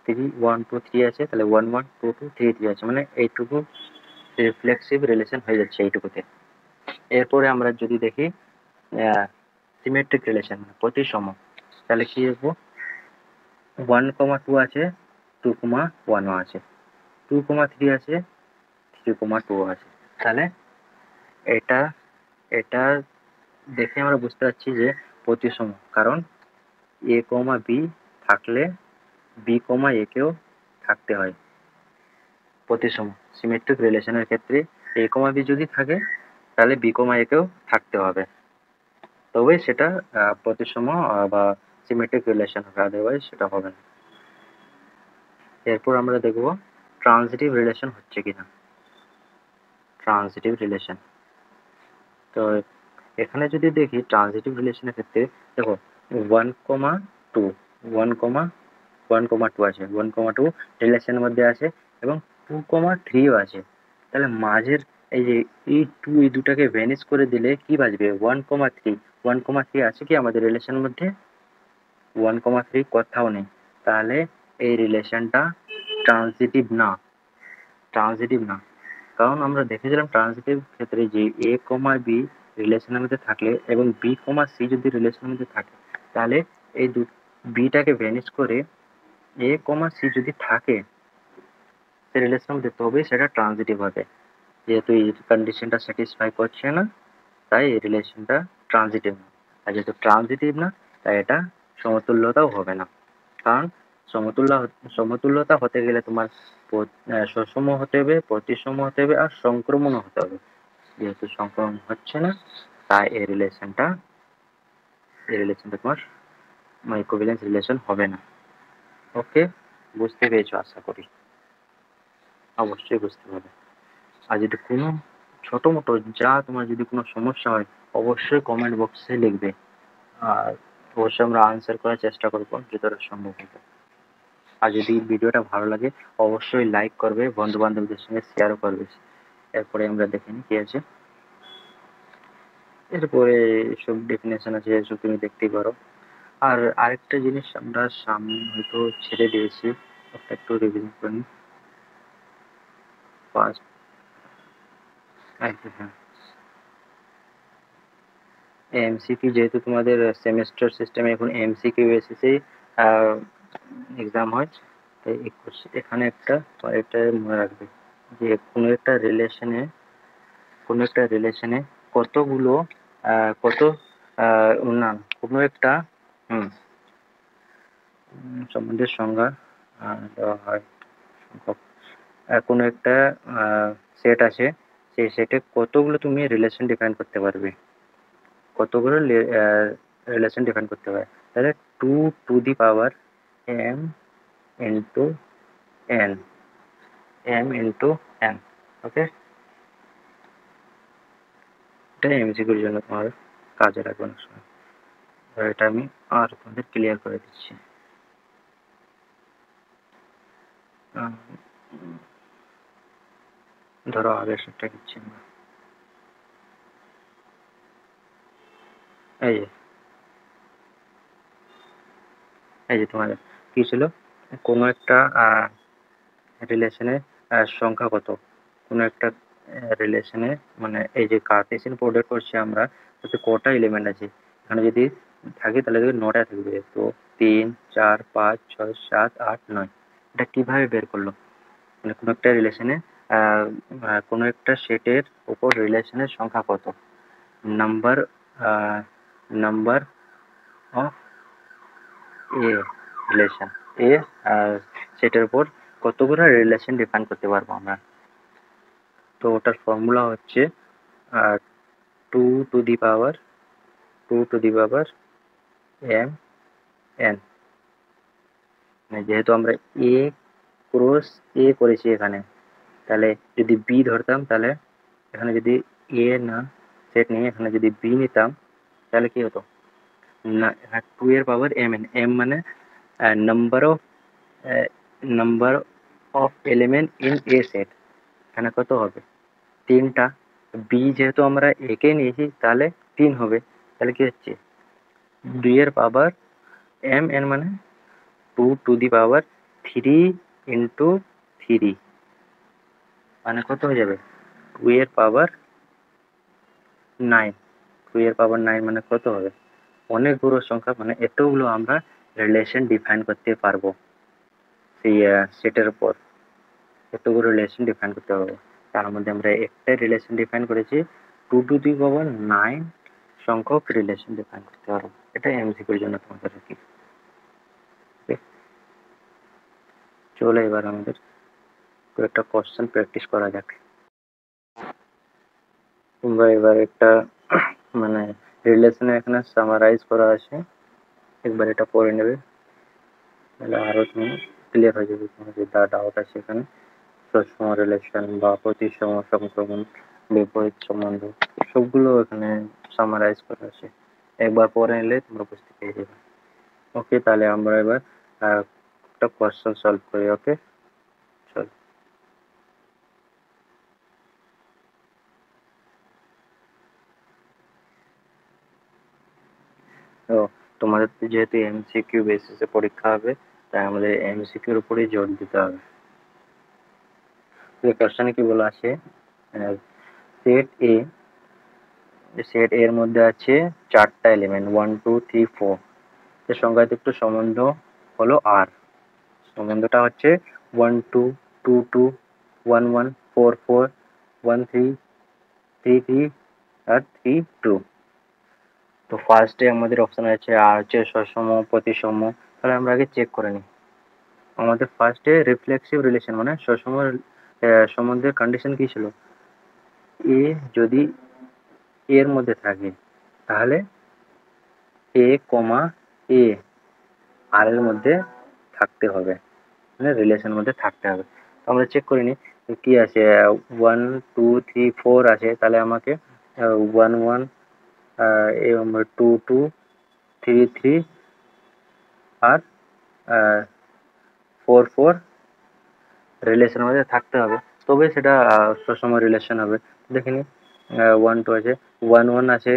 3 1 2 3 আছে, তাহলে 1 1 2 2 3 3 আছে, মানে এইটুকু রিফ্লেক্সিভ রিলেশন হয়ে যাচ্ছে এইটুকুতে। এরপরে আমরা যদি দেখি সিমেট্রিক রিলেশন মানে প্রতিসম, তাহলে কি দেখবো 1,2 আছে, 2,1 আছে, 2,3 আছে, 3,2 আছে। তাহলে এটা এটা দেখে আমরা বুঝতে পারছি যে প্রতিসম, কারণ এ কমা বি থাকলে বি কমা এ কেও থাকতে হয় প্রতিসম। সিমেট্রিক রিলেশনের ক্ষেত্রে এ কমা বি যদি থাকে তাহলে বি কমা এ কেও থাকতে হবে, তবে সেটা প্রতিসম বা সিমেট্রিক রিলেশন হবে, আদারওয়াইজ সেটা হবে না। এরপর আমরা দেখব ট্রানজিটিভ রিলেশন হচ্ছে কিনা। ট্রানজিটিভ রিলেশন, তো এখানে যদি দেখি ট্রানজিটিভ রিলেশনের ক্ষেত্রে দেখো 1,2 1,2 আছে, 1,2 রিলেশনের মধ্যে আছে এবং 2,3ও আছে। তাহলে মাঝের এই যে এই এই দুটাকে ভ্যানিশ করে দিলে কি বাঁচবে 1,3। 1,3 আছে কি আমাদের রিলেশনের মধ্যে? 1,3 কোথাও নেই, তাহলে এই রিলেশনটা ট্রানজিটিভ না। ট্রানজিটিভ না, কারণ আমরা দেখেছিলাম ট্রানজিটিভ ক্ষেত্রে যে এ কমা বি রিলেশনের মধ্যে থাকলে এবং বি কমা সি যদি রিলেশনের মধ্যে থাকে তাহলে এই বিটাকে ভ্যানিশ করে এ কমা সি যদি থাকে সেই রিলেশনের মধ্যে, তবেই সেটা ট্রানজিটিভ হবে। যেহেতু এই কন্ডিশনটা স্যাটিসফাই করছে না তাই এই রিলেশনটা ট্রানজিটিভ না, আর যেহেতু ট্রানজিটিভ না তাই এটা সমতুল্যতাও হবে না। কারণ সমতুল্যতা হতে গেলে তোমার সুষম হতে হবে, প্রতিসম হতে হবে আর সংক্রমণও হতে হবে। যেহেতু সংক্রমণ হচ্ছে না তাই এই রিলেশনটা তোমার ইকুইভ্যালেন্স রিলেশন হবে না। ওকে, বুঝতে পেরেছো আশা করি, অবশ্যই বুঝতে পারবে। আর যদি কোনো ছোট মোটো যা তোমার যদি কোনো সমস্যা হয় অবশ্যই কমেন্ট বক্সে লিখবে, আর অবশ্যই আমরা আনসার করার চেষ্টা করবো যতটা সম্ভব হবে। আর যদি ভিডিওটা ভালো লাগে অবশ্যই লাইক করবে, বন্ধু বান্ধবদের সঙ্গে শেয়ারও করবে। এরপরে আমরা দেখে নিই কি আছে। এরপরে এসব ডেফিনেশন আছে, এসব তুমি দেখতেই পারো। আর আরেকটা জিনিস আমরা সামনে হয়তো ছেড়ে দিয়েছি, একটা একটু রিভিশন করে নিই। ফার্স্ট, হ্যাঁ, এমসিকিউ, যেহেতু তোমাদের সেমিস্টার সিস্টেমে এখন এমসিকিউ বেসিসেই এক্সাম হয়, তাই এখানে একটা এটা মনে রাখবে যে কোনো একটা রিলেশনে কতগুলো কত না কোনো একটা সম্বন্ধের সংজ্ঞা দেওয়া হয়। কোনো একটা সেট আছে, সেই সেটে কতগুলো তুমি রিলেশন ডিফাইন করতে পারবে, কতগুলো রিলেশন ডিফাইন করতে পারবে। তাহলে 2 to the power m into n, m into n। ওকে, এটা এমসিকিউর জন্য তোমার কাজে লাগবে অনেক সময়। এটা আমি আর তোমাদের ক্লিয়ার করে দিচ্ছি। ধরো আগের সেটটা দিচ্ছি আমরা, এই যে তোমার কি ছিল, কোনো একটা রিলেশনে সংখ্যা কত, কোনো একটা রিলেশনে মানে এই যে কার্টেসিয়ান প্রোডাক্ট করছি আমরা, তাতে কটা এলিমেন্ট আছে, এখানে যদি থাকে তাহলে দেখবে 9টা থাকবে, তো 3 4 5 6 7 8 9। এটা কিভাবে বের করলো, মানে কোনো একটা রিলেশনে কোনো একটা সেটের উপর রিলেশনের সংখ্যা কত, number number of a relation a সেটের উপর কতগুলো রিলেশন ডিফাইন করতে পারবো আমরা। তো ওটার ফর্মুলা হচ্ছে two to the power M N. যেহেতু আমরা এ ক্রস এ করেছি এখানে, তাহলে যদি বি ধরতাম, তাহলে এখানে যদি এ না সেট নিয়ে এখানে যদি বি নিতাম, তাহলে কি হতো না, টু এর পাওয়ার এম এন, এম মানে number of element in a set, এখানে কত হবে 3টা। বি যেহেতু আমরা একে নিয়েছি তাহলে 3 হবে, তাহলে কি হচ্ছে 2 এর পাওয়ার এম এন মানে 2 টু দি পাওয়ার 3 ইন্টু 3, মানে কত হয়ে যাবে 2 এর পাওয়ার 9। 2 এর পাওয়ার 9 মানে কত হবে অনেকগুলো সংখ্যা, মানে এতগুলো আমরা রিলেশন ডিফাইন করতে পারবো সেই সেটের উপর, এতগুলো রিলেশন ডিফাইন করতে পারবো। তার মধ্যে আমরা একটা রিলেশন ডিফাইন করেছি, 2 টু দি পাওয়ার 9 সংখ্যক রিলেশন ডিফাইন করতে পারবো। এটা এমসিকিউর জন্য তোমাদের আর কি। চলো এবার আমাদের একটা কোশ্চেন প্র্যাকটিস করা যাক। তোমরা এবার একটা মানে রিলেশনে এখানে সামারাইজ করা আছে, একবার এটা পড়ে নেবে, তাহলে আরো তুমি ক্লিয়ার হয়ে যাবে তোমার যে ডাউট আছে এখানে। সুষম রিলেশন বা প্রতিসম সংক্রমণ, বিপরীত সম্বন্ধ, সবগুলো এখানে সামারাইজ করা আছে, একবার পড়ে নিলে তোমরা বুঝতে পেরে যাবে। ওকে, তাহলে আমরা এবার একটা কোশ্চেন সলভ করি। ওকে, চল। তো তোমাদের যেহেতু এমসিকিউ বেসিসে পরীক্ষা হবে, তাই আমাদের এমসিকিউর উপরেই জোর দিতে হবে। কোশ্চেনে কি বলা আছে, সেট এর মধ্যে আছে 4টা এলিমেন্ট 1 2 3 4, এর সংজ্ঞায়িত একটু সম্বন্ধ হলো আর। সম্বন্ধটা হচ্ছে 1 2 2 2 1 1 4 4 1 3 3 3 আর 3 2। তো ফার্স্টে আমাদের অপশন আছে আর হচ্ছে সসম প্রতিসম। তাহলে আমরা আগে চেক করে নিই। আমাদের ফার্স্টে রিফ্লেক্সিভ রিলেশন মানে সসম সম্বন্ধের কন্ডিশন কি ছিল, এ যদি এর মধ্যে থাকে তাহলে এ কমা এ আর এর মধ্যে থাকতে হবে, মানে রিলেশনের মধ্যে থাকতে হবে। তো আমরা চেক করে নিই কি আছে, 1 2 3 4 আছে, তাহলে আমাকে 1 1 2 2 3 3 আর 4 4 রিলেশনের মধ্যে থাকতে হবে, তবে সেটা সসম রিলেশন হবে। দেখে নিই 1 2 আছে, 1 1 আছে,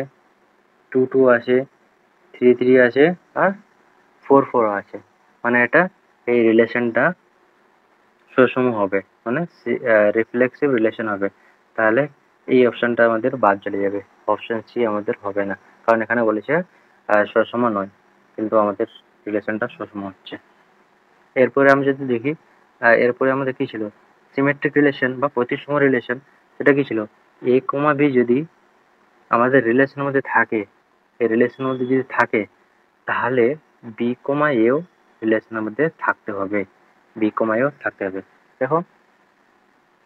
2 2 আছে, 3 3 আছে আর 4 4 আছে, মানে এটা এই রিলেশনটা সুষম হবে, মানে রিফ্লেক্সিভ রিলেশন হবে। তাহলে এই অপশনটা আমাদের বাদ চলে যাবে, অপশন সি আমাদের হবে না, কারণ এখানে বলেছে সুষম নয়, কিন্তু আমাদের রিলেশনটা সুষম হচ্ছে। এরপরে আমি যদি দেখি, এরপরে আমাদের কি ছিল সিমেট্রিক রিলেশন বা প্রতিসম রিলেশন। সেটা কি ছিল, এ কমা বি যদি আমাদের রিলেশনের মধ্যে থাকে, এই রিলেশনের মধ্যে যদি থাকে, তাহলে বি কমা এও রিলেশনের মধ্যে থাকতে হবে, বি কমা এও থাকতে হবে। দেখো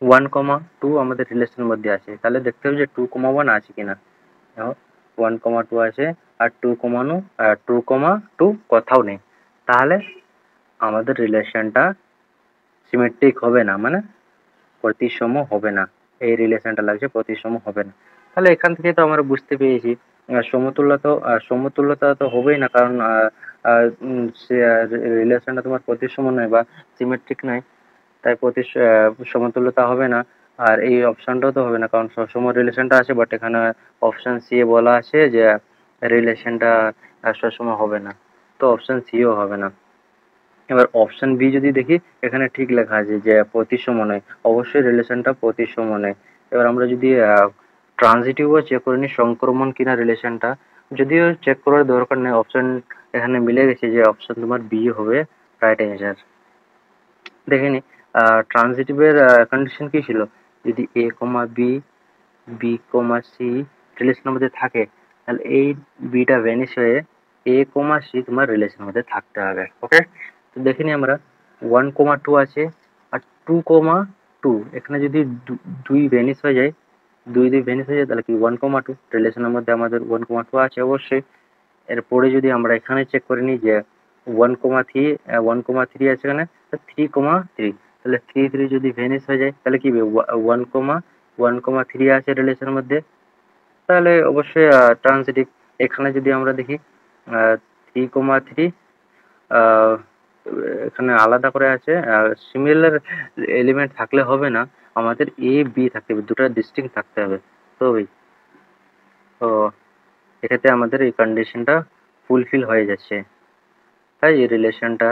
1 কমা 2 আমাদের রিলেশনের মধ্যে আছে, তাহলে দেখতে হবে যে 2 কমা 1 আছে কিনা। দেখো 1 কমা 2 আছে আর 2 কমা 2 কোথাও নেই, তাহলে আমাদের রিলেশনটা সিমেট্রিক হবে না, মানে প্রতিসম হবে না, এই রিলেশনটা লাগছে প্রতিসম হবে না। তাহলে এখান থেকে তো আমরা বুঝতে পেরেছি সমতুল্যতা তো হবেই না, কারণ রিলেশনটা তোমার প্রতিসম নয় বা সিমেট্রিক নয়, তাই সমতুল্যতা হবে না। আর এই অপশনটাও তো হবে না, কারণ সসম রিলেশনটা আছে, বাট এখানে অপশন সি এ বলা আছে যে রিলেশনটা সসম হবে না, তো অপশন সিও হবে না। এবার অপশন বি যদি দেখি, এখানে ঠিক লেখা আছে যে প্রতিসম নয়, অবশ্যই রিলেশনটা প্রতিসম নয়। এবার আমরা যদি ট্রানজিটিভও চেক করে নিই সংক্রমণ কিনা রিলেশনটা, যদিও চেক করার দরকার নেই, অপশন এখানে মিলে গেছে যে অপশন তোমার বি হবে রাইট অ্যান্সার। দেখে নি ট্রানজিটিভের কন্ডিশন কি ছিল, যদি এ কমা বি, বি কমা সি রিলেশনের মধ্যে থাকে, তাহলে এই বিটা ভ্যানিশ হয়ে এ কমা সি তোমার রিলেশনের মধ্যে থাকতে হবে। ওকে, তো দেখে নিই আমরা 1,2 আছে আর 2,2, এখানে যদি দুই ভ্যানিশ হয়ে যায়, দুই ভ্যানিশ হয়ে যায়, তাহলে কি 1,2 রিলেশনের মধ্যে আমাদের 1,2 আছে অবশ্যই। এরপরে যদি আমরা এখানে চেক করে নিই যে 1,3, 1,3 আছে এখানে, 3,3, তাহলে 3 যদি ভ্যানিশ হয়ে যায় তাহলে কি 1,3 আছে রিলেশনের মধ্যে, তাহলে অবশ্যই ট্রান্সিটিভ। এখানে যদি আমরা দেখি 3,3 এখানে আলাদা করে আছে, সিমিলার এলিমেন্ট থাকলে হবে না, আমাদের এ বি থাকতে হবে, দুটো ডিস্টিংক্ট থাকতে হবে তবেই। তো এটাতে আমাদের এই কন্ডিশনটা ফুলফিল হয়ে যাচ্ছে, তাই এই রিলেশনটা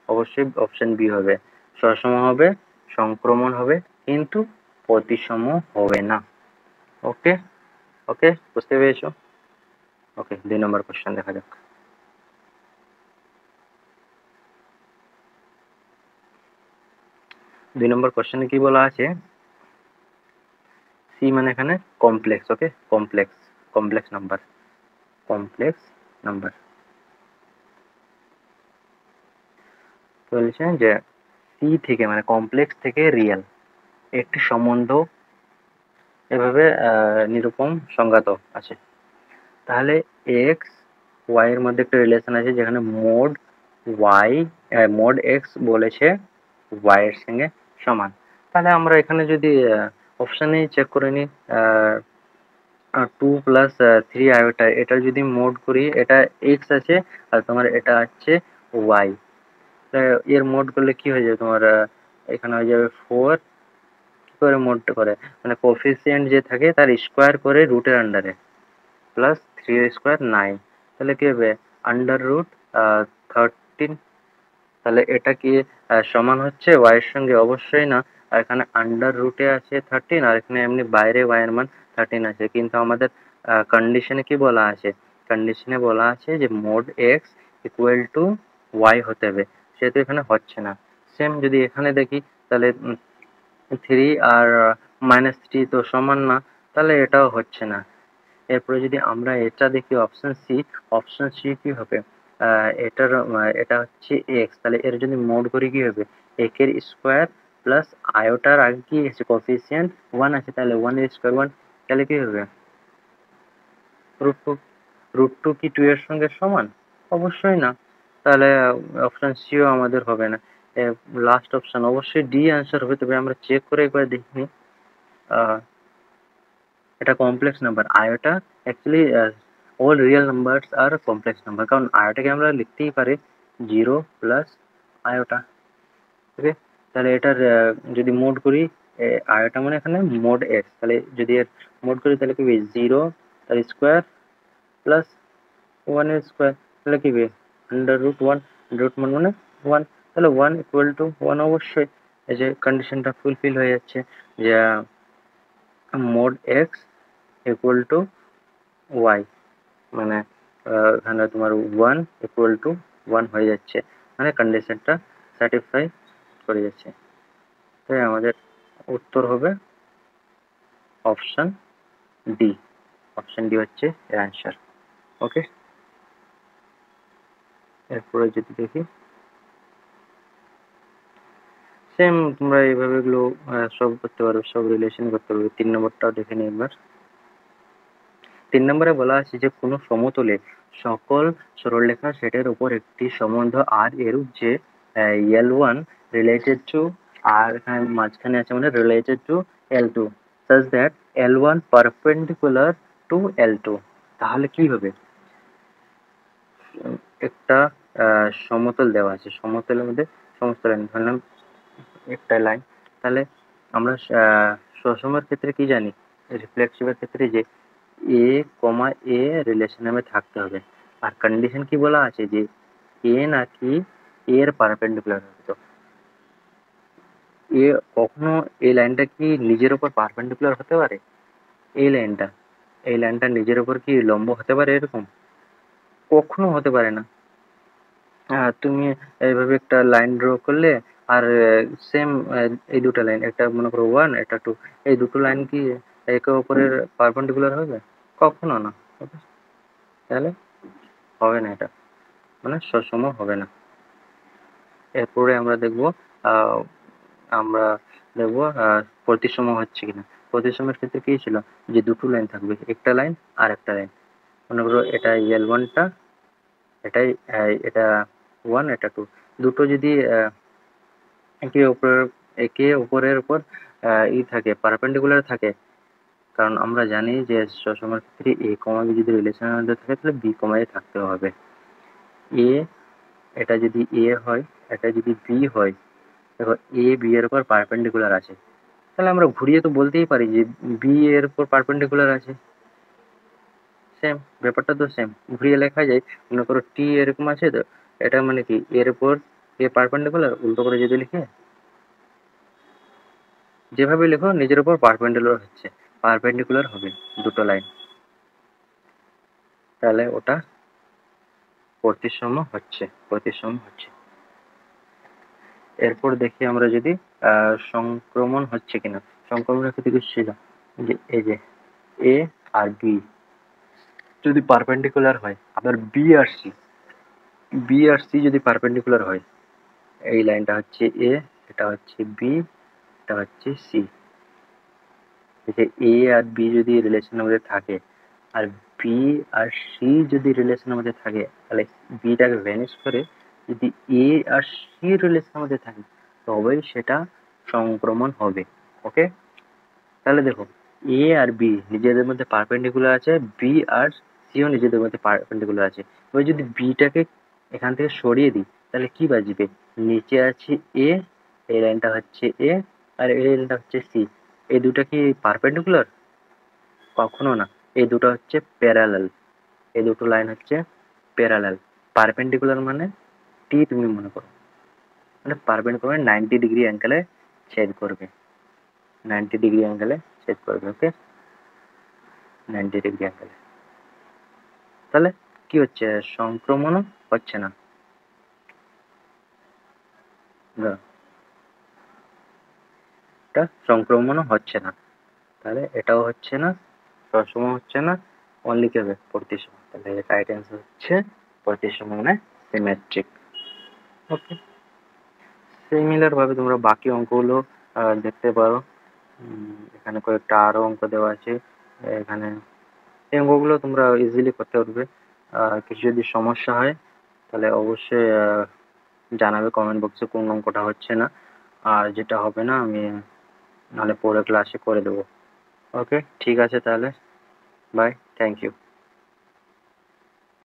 অবশ্যই অপশন বি হবে, সসম হবে, সংক্রমণ হবে, কিন্তু প্রতিসম হবে না। ওকে, ওকে, বুঝতে পেরেছো? ওকে, 2 নম্বর কোশ্চেন দেখা যাক। 2 নম্বর কোশ্চেনে কি বলা আছে, সি মানে এখানে complex. Okay, complex, complex number, complex number বলছে যে সি থেকে মানে কমপ্লেক্স থেকে রিয়েল একটি সম্বন্ধ এভাবে নিরূপম সংজ্ঞাত আছে। তাহলে এক্স ওয়াই এর মধ্যে একটা রিলেশন আছে যেখানে মোড ওয়াই, মোড এক্স বলেছে ওয়াই এর সঙ্গে সমান। তাহলে আমরা এখানে যদি অপশানে চেক করে নিই, 2 + 3 আয়োটা, এটা যদি মোড করি, এটা এক্স আছে আর তোমার এটা হচ্ছে ওয়াই, এর মোড করলে কি হয়ে যাবে তোমার, এখানে হয়ে যাবে 4, কি করে মোড করে মানে কোফিসিয়েন্ট যে থাকে তার স্কোয়ার করে রুটের আন্ডারে, +3 স্কোয়ার 9, তাহলে কি হবে √13। তাহলে এটা কি সমান হচ্ছে ওয়াই এর সঙ্গে? অবশ্যই না, আর এখানে আন্ডার রুটে আছে 13 আর এখানে এমনি বাইরে ওয়াই এর মান 13 আছে, কিন্তু আমাদের কন্ডিশনে কি বলা আছে, কন্ডিশনে বলা আছে যে mod X equal to Y হতে হবে, সেহেতু এখানে হচ্ছে না। সেম যদি এখানে দেখি তাহলে 3 আর -3 তো সমান না, তাহলে এটাও হচ্ছে না। এরপরে যদি আমরা এটা দেখি অপশন সি, অপশন সি কি হবে, এটা হচ্ছে এক্স, তাহলে এর যদি মোড করি কি হবে, একের স্কোয়ার প্লাস আয়োটার আগে কি আছে কোফিসিয়েন্ট 1 আছে, তাহলে 1 এর স্কোয়ার 1, তাহলে কি হবে √2। √2 কি 2 এর সঙ্গে সমান? অবশ্যই না, তাহলে অপশন সিও আমাদের হবে না। লাস্ট অপশন অবশ্যই ডি অ্যান্সার হবে, তবে আমরা চেক করে একবার দেখি। এটা complex number iota, actually all real numbers আর কমপ্লেক্স নাম্বার, কারণ আয়োটাকে আমরা লিখতেই পারি 0 প্লাস আয়োটা। ওকে, তাহলে এটার যদি মোড করি, আয়োটা মানে এখানে মোড এক্স, তাহলে যদি এর মোড করি তাহলে কি হবে 0 তার স্কোয়ার প্লাস 1 এর স্কোয়ার, তাহলে কি হবে √1, √1 মানে 1, তাহলে 1 ইকুয়াল টু 1 অবশ্যই। এই যে কন্ডিশনটা ফুলফিল হয়ে যাচ্ছে যে mod X equal to Y, মানে এখানে তোমার 1 ইকুয়াল টু 1 হয়ে যাচ্ছে, মানে কন্ডিশনটা স্যাটিসফাই করে যাচ্ছে। তাই আমাদের উত্তর হবে অপশন ডি, অপশন ডি হচ্ছে এর অ্যান্সার। ওকে, এরপরে যদি দেখি, সেম তোমরা এইভাবে এগুলো সব করতে পারো, সব রিলেশন করতে পারবে। 3 নম্বরটাও দেখে নিই একবার। 3 নম্বরে বলা আছে যে কোনো সমতলে সকল সরলরেখার সেটের উপর একটি সম্বন্ধ আর এরূপ যে L1 রিলেটেড টু, আর এখানে মাঝখানে আছে মানে related to L2 such that L1 perpendicular to L2, তাহলে কি হবে, একটা সমতল দেওয়া আছে, সমতলের মধ্যে সমস্ত লাইন ধরলাম একটা লাইন, তাহলে আমরা সসমের ক্ষেত্রে কি জানি, রিফ্লেক্সিভের ক্ষেত্রে যে এ কমা এ রিলেশনের মধ্যে থাকতে হবে, আর কন্ডিশন কি বলা আছে যে এ নাকি এর পারপেন্ডিকুলার হবে। তো এ কখনো এই লাইনটা কি নিজের উপর পারপেন্ডিকুলার হতে পারে? এই লাইনটা, এই লাইনটা নিজের উপর কি লম্ব হতে পারে এরকম? কখনো হতে পারে না। তুমি এইভাবে একটা লাইন ড্র করলে আর সেম এই দুটো লাইন, একটা মনে করো 1, একটা 2, এই দুটো লাইন কি একে অপরের পারপেন্ডিকুলার হবে? কখনো না। ওকে, তাহলে হবে না, এটা মানে সসম হবে না। এরপরে আমরা দেখব আমরা দেখব প্রতিসম হচ্ছে কিনা। প্রতিসমের ক্ষেত্রে কি ছিল, যে দুটো লাইন থাকবে, একটা লাইন আর একটা লাইন। মনে করো এটা L1টা, এটাই এটা 1, এটা 2, দুটো যদি একে অপরের উপর থাকে, পারপেন্ডিকুলার থাকে। কারণ আমরা জানি যে সসমের ক্ষেত্রে a, b যদি রিলেশনের মধ্যে থাকে তাহলে b, a থাকতে হবে। a, এটা যদি a হয়, এটা যদি b হয়, দেখো a b এর উপর পারপেন্ডিকুলার আছে, তাহলে আমরা ঘুরিয়ে তো বলতেই পারি যে b এর উপর পারপেন্ডিকুলার আছে। সেম ব্যাপারটা তো সেম, ঘুরিয়ে লেখা যায়। মনে করো t এরকম আছে, তো এটা মানে কি এর উপর a পারপেন্ডিকুলার, উল্টো করে যদি লিখে, যেভাবে লেখো নিজের উপর পারপেন্ডিকুলার হবে দুটো লাইন, তাহলে ওটা প্রতিসম হচ্ছে। এরপর দেখি আমরা যদি সংক্রমণ হচ্ছে কিনা। সংক্রমণের ক্ষেত্রে কি ছিল, যে এই যে এ আর বি যদি পারপেন্ডিকুলার হয়, আবার বি আর সি যদি পারপেন্ডিকুলার হয়, এই লাইনটা হচ্ছে এ, এটা হচ্ছে বি, এটা হচ্ছে সি। এ আর বি যদি রিলেশনের মধ্যে থাকে, আর বি আর সি যদি রিলেশনের মধ্যে থাকে, তাহলে বিটাকে ভ্যানিশ করে যদি এ আর সি রিলেশনের মধ্যে থাকে, তবেই সেটা সংক্রমণ হবে। ওকে, তাহলে দেখো এ আর বি নিজেদের মধ্যে পারপেন্ডিকুলার আছে, বি আর সিও নিজেদের মধ্যে পারপেন্ডিকুলার আছে। এবার যদি বিটাকে এখান থেকে সরিয়ে দিই, তাহলে কি বাজবে, নিচে আছে এ, এই লাইনটা হচ্ছে এ, আর এই লাইনটা হচ্ছে সি। এই দুটা কি পারপেন্ডিকুলার? কখনো না। এই দুটো হচ্ছে প্যারালাল, এই দুটো লাইন হচ্ছে প্যারালাল। পারপেন্ডিকুলার মানে টি তুমি মনে করো, মানে পারপেন্ডিকুলার 90 ডিগ্রি অ্যাঙ্গেলে ছেদ করবে, 90 ডিগ্রি অ্যাঙ্গেলে ছেদ করবে। ওকে, 90 ডিগ্রি অ্যাঙ্গেলে। তাহলে কি হচ্ছে, সংক্রমণও হচ্ছে না। এটা সংক্রমণও হচ্ছে না, তাহলে এটাও হচ্ছে না, সবসম হচ্ছে না, অনলি কি হবে, প্রতিসম। তাহলে রাইট অ্যান্সার হচ্ছে প্রতিসম মানে সিমেট্রিক। ওকে, সিমিলার ভাবে তোমরা বাকি অঙ্কগুলো দেখতে পারো। এখানে কয়েকটা আরো অঙ্ক দেওয়া আছে, এখানে এই অঙ্কগুলো তোমরা ইজিলি করতে পারবে। কিছু যদি সমস্যা হয় তাহলে অবশ্যই জানাবে কমেন্ট বক্সে কোন অঙ্কটা হচ্ছে না, আর যেটা হবে না আমি নাহলে পরে ক্লাসে করে দেবো। ওকে, ঠিক আছে তাহলে, বাই, থ্যাংক ইউ।